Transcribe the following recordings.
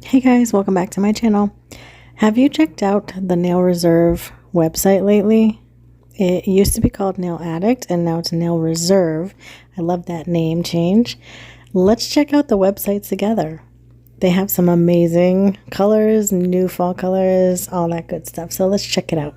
Hey guys, welcome back to my channel. Have you checked out the Nail Reserve website lately? It used to be called Nail Addict and now it's Nail Reserve. I love that name change. Let's check out the websites together. They have some amazing colors, new fall colors, all that good stuff. So let's check it out.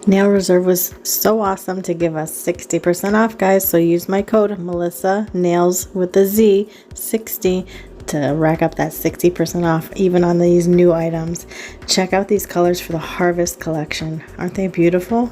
Nail Reserve was so awesome to give us 60% off, guys. So use my code Melissa Nails with the Z 60 to rack up that 60% off even on these new items. Check out these colors for the Harvest collection. Aren't they beautiful?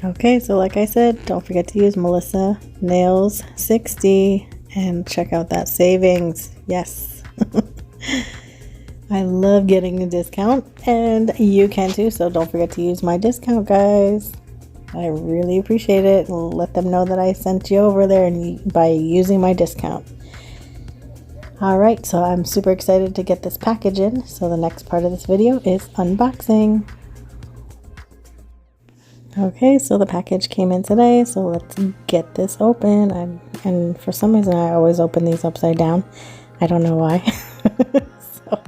Okay, so like I said, don't forget to use Melissa Nails 60 and check out that savings. Yes. I love getting a discount and you can too, so don't forget to use my discount, guys. I really appreciate it. Let them know that I sent you over there and by using my discount. Alright, so I'm super excited to get this package in, so the next part of this video is unboxing. Okay, so the package came in today, so let's get this open. And for some reason I always open these upside down. I don't know why. So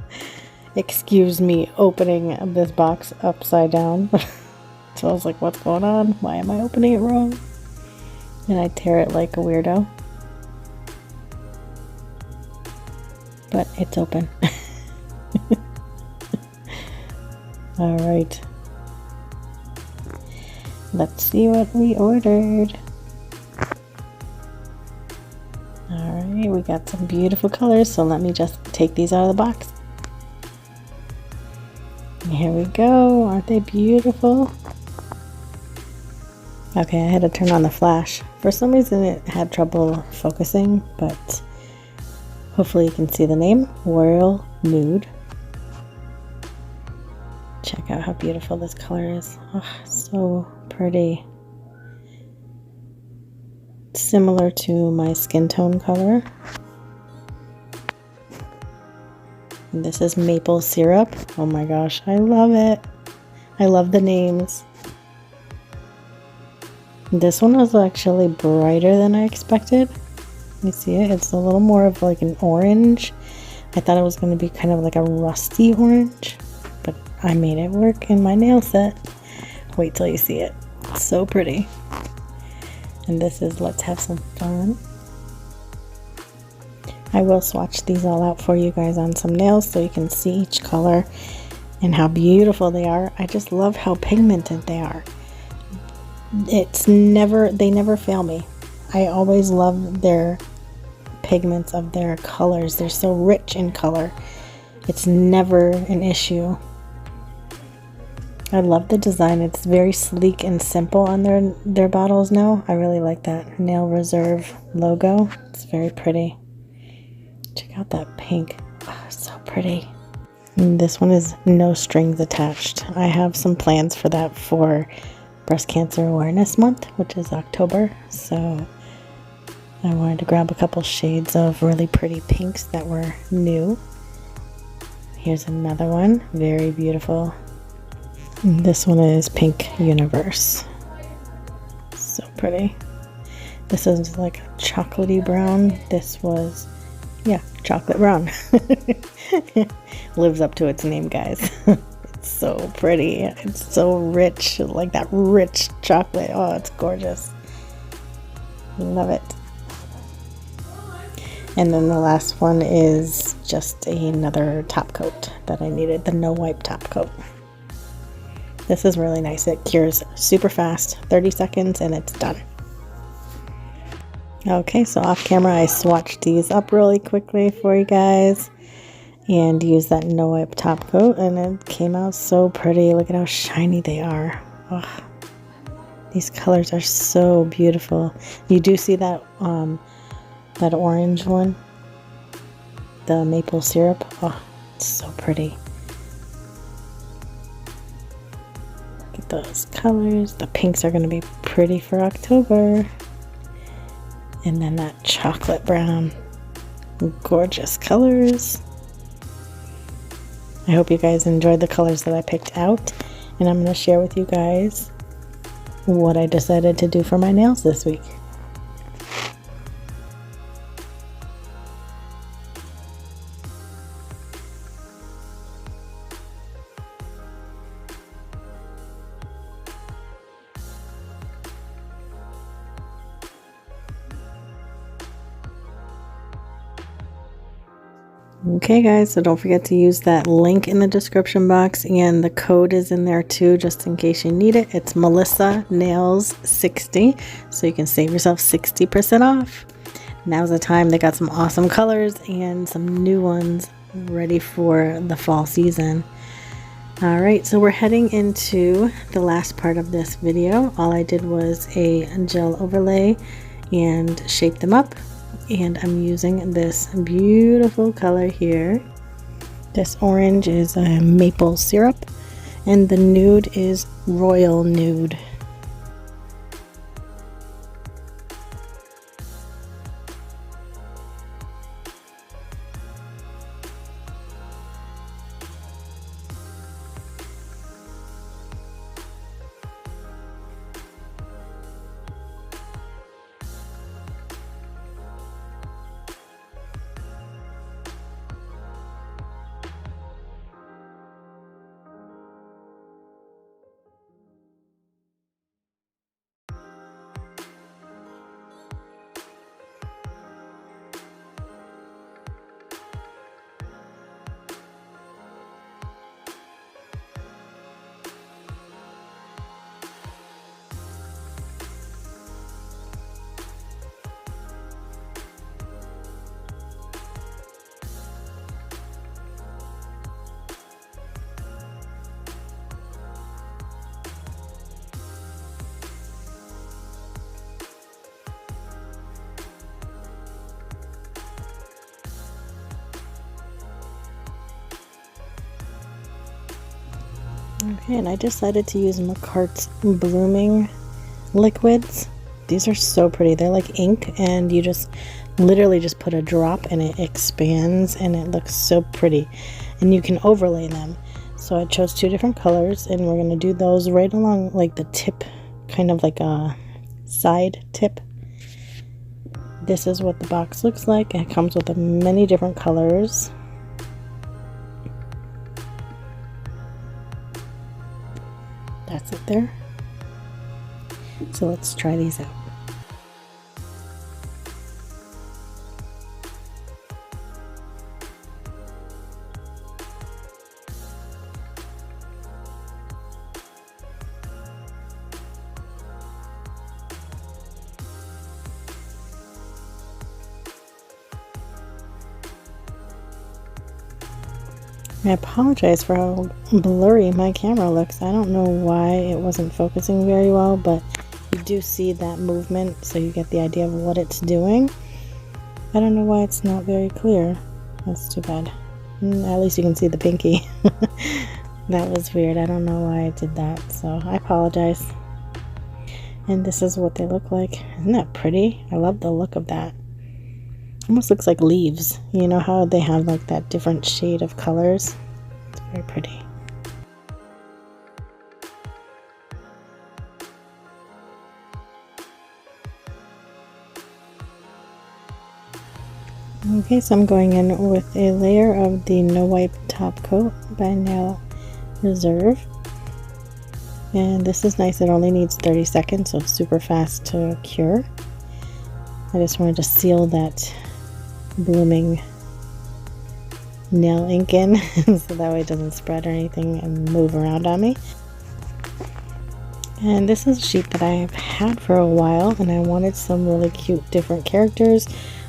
excuse me opening this box upside down. So I was like, what's going on? Why am I opening it wrong? And I tear it like a weirdo. But it's open. All right. Let's see what we ordered. Alright, we got some beautiful colors, so let me just take these out of the box. Here we go. Aren't they beautiful? Okay, I had to turn on the flash. For some reason it had trouble focusing, but hopefully you can see the name, Royal Nude. Check out how beautiful this color is. Oh, so pretty. Similar to my skin tone color. And this is maple syrup. Oh my gosh, I love it. I love the names. This one was actually brighter than I expected. You see it? It's a little more of like an orange. I thought it was going to be kind of like a rusty orange, but I made it work in my nail set. Wait till you see it. It's so pretty. And this is Let's Have Some Fun. I will swatch these all out for you guys on some nails so you can see each color and how beautiful they are. I just love how pigmented they are. They never fail me. I always love their pigments of their colors. They're so rich in color. It's never an issue. I love the design. It's very sleek and simple on their bottles now. I really like that Nail Reserve logo. It's very pretty. Check out that pink. Oh, so pretty. And this one is no strings attached. I have some plans for that for Breast Cancer Awareness Month, which is October. So I wanted to grab a couple shades of really pretty pinks that were new. Here's another one. Very beautiful. This one is Pink Universe. So pretty. This is like a chocolatey brown. This was, yeah, chocolate brown. Lives up to its name, guys. It's so pretty. It's so rich, like that rich chocolate. Oh, it's gorgeous. Love it. And then the last one is just another top coat that I needed, the no wipe top coat. This is really nice. It cures super fast, 30 seconds, and it's done. Okay, so off camera, I swatched these up really quickly for you guys and used that no wipe top coat, and it came out so pretty. Look at how shiny they are. Oh, these colors are so beautiful. You do see that that orange one, the maple syrup. Oh, it's so pretty. Those colors. The pinks are going to be pretty for October. And then that chocolate brown. Gorgeous colors. I hope you guys enjoyed the colors that I picked out. And I'm going to share with you guys what I decided to do for my nails this week. Okay guys, so don't forget to use that link in the description box, and the code is in there too, just in case you need it. It's melissanailzcliques, so you can save yourself 60% off. Now's the time. They got some awesome colors and some new ones ready for the fall season. Alright, so we're heading into the last part of this video. All I did was a gel overlay and shape them up. And I'm using this beautiful color here. This orange is maple syrup, and the nude is royal nude. Okay, and I decided to use McCart's blooming liquids. These are so pretty. They're like ink, and you just literally just put a drop and it expands, and it looks so pretty. And you can overlay them. So I chose 2 different colors, and we're going to do those right along like the tip, kind of like a side tip. This is what the box looks like. It comes with many different colors. That's it there. So let's try these out. I apologize for how blurry my camera looks. I don't know why it wasn't focusing very well, but you do see that movement, so you get the idea of what it's doing. I don't know why it's not very clear. That's too bad. At least you can see the pinky. That was weird. I don't know why I did that, so I apologize. And this is what they look like. Isn't that pretty? I love the look of that. Almost looks like leaves. You know how they have like that different shade of colors? It's very pretty. Okay, so I'm going in with a layer of the No Wipe Top Coat by Nail Reserve. And this is nice. It only needs 30 seconds, so it's super fast to cure. I just wanted to seal that blooming nail ink in so that way it doesn't spread or anything and move around on me. And this is a sheet that I've had for a while, and I wanted some really cute different characters.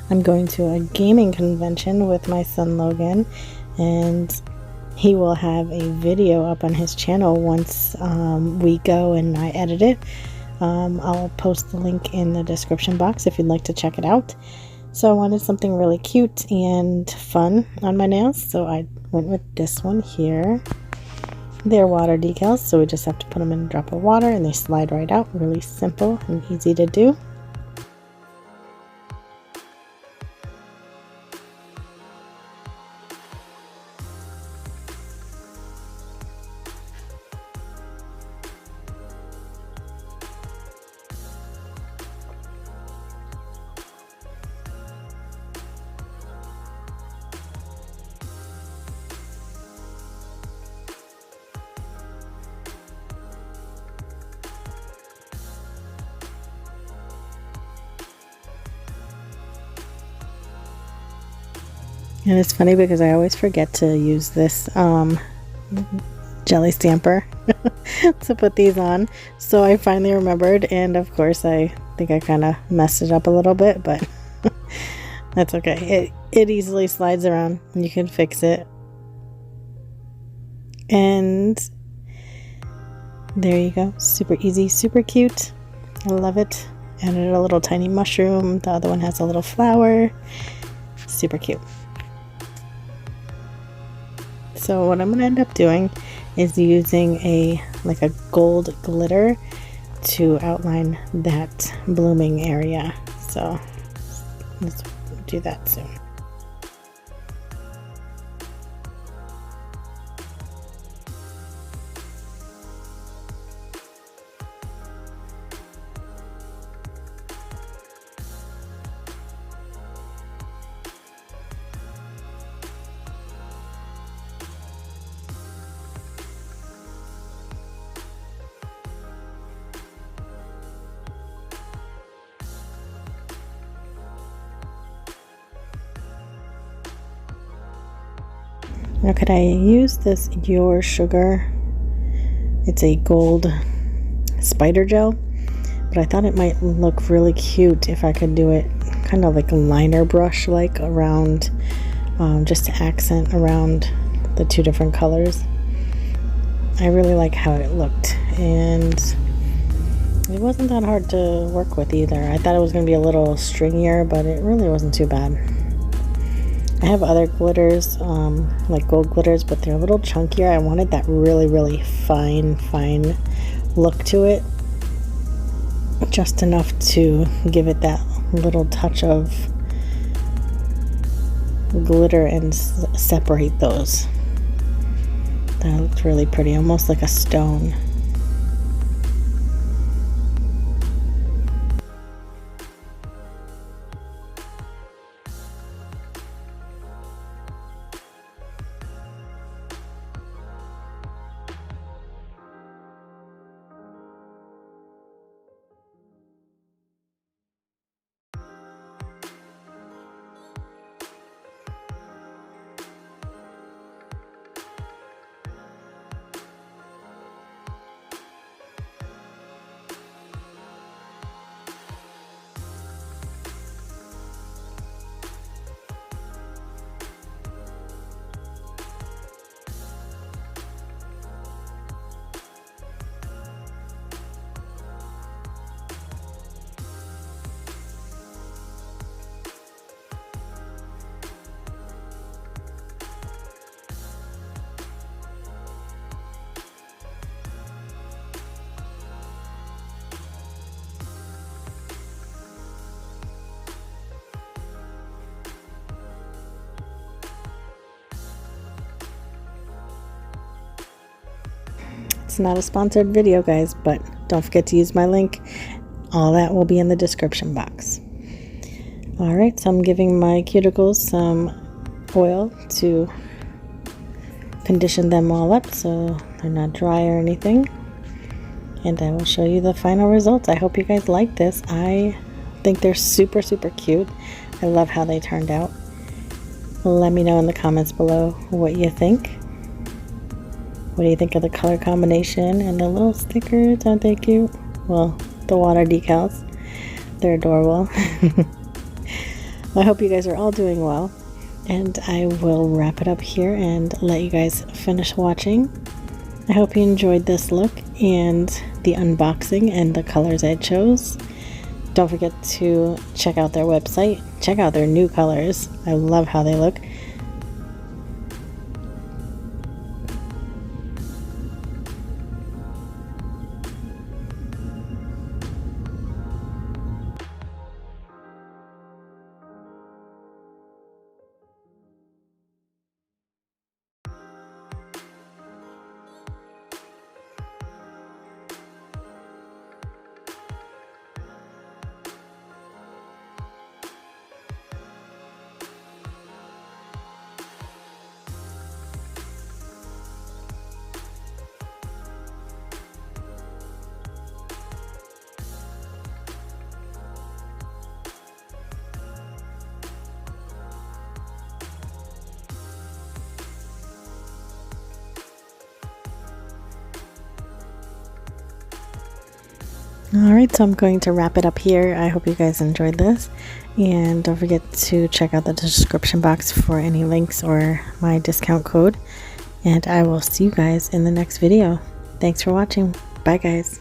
I'm going to a gaming convention with my son Logan, and he will have a video up on his channel once we go and I edit it. I'll post the link in the description box if you'd like to check it out. So I wanted something really cute and fun on my nails, so I went with this one here. They're water decals, so we just have to put them in a drop of water and they slide right out. Really simple and easy to do. And it's funny because I always forget to use this jelly stamper to put these on. So I finally remembered, and of course I think I kind of messed it up a little bit, but that's okay. It easily slides around and you can fix it. And there you go. Super easy, super cute. I love it. Added a little tiny mushroom. The other one has a little flower. Super cute. So what I'm going to end up doing is using a gold glitter to outline that blooming area. So let's do that soon. Now could I use this Your Sugar? It's a gold spider gel, but I thought it might look really cute if I could do it kind of like a liner brush like around, just to accent around the 2 different colors. I really like how it looked, and it wasn't that hard to work with either. I thought it was going to be a little stringier, but it really wasn't too bad. I have other glitters, like gold glitters, but they're a little chunkier. I wanted that really fine look to it. Just enough to give it that little touch of glitter and separate those. That looked really pretty, almost like a stone. It's not a sponsored video, guys, but don't forget to use my link. All that will be in the description box. Alright, so I'm giving my cuticles some oil to condition them all up so they're not dry or anything. And I will show you the final results. I hope you guys like this. I think they're super cute. I love how they turned out. Let me know in the comments below what you think. What do you think of the color combination and the little stickers? Aren't they cute? Well, the water decals. They're adorable. I hope you guys are all doing well. And I will wrap it up here and let you guys finish watching. I hope you enjoyed this look and the unboxing and the colors I chose. Don't forget to check out their website. Check out their new colors. I love how they look. Alright, so I'm going to wrap it up here. I hope you guys enjoyed this. And don't forget to check out the description box for any links or my discount code. And I will see you guys in the next video. Thanks for watching. Bye, guys.